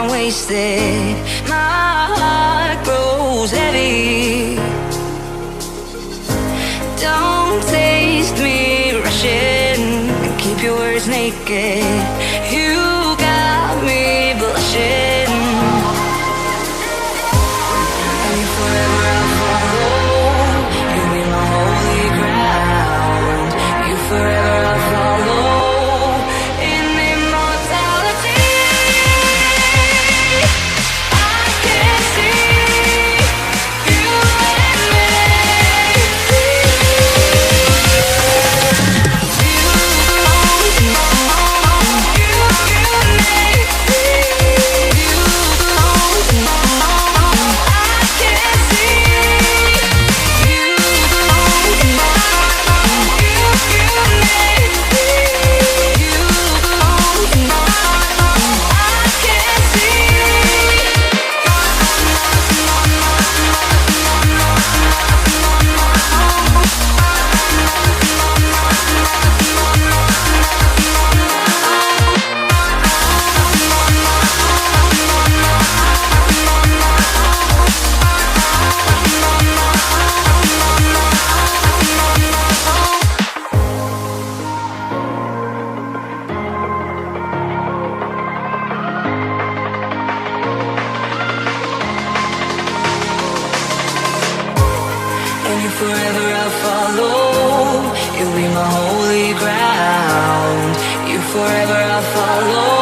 time wasted. My heart grows heavy. Don't taste me rushing. Keep your words naked. You got me blushing. And if forever I'll follow, you'll be my holy ground. You forever I'll follow. In immortality, I can see you and me. Forever I'll follow. You'll be my holy ground. You forever I'll follow.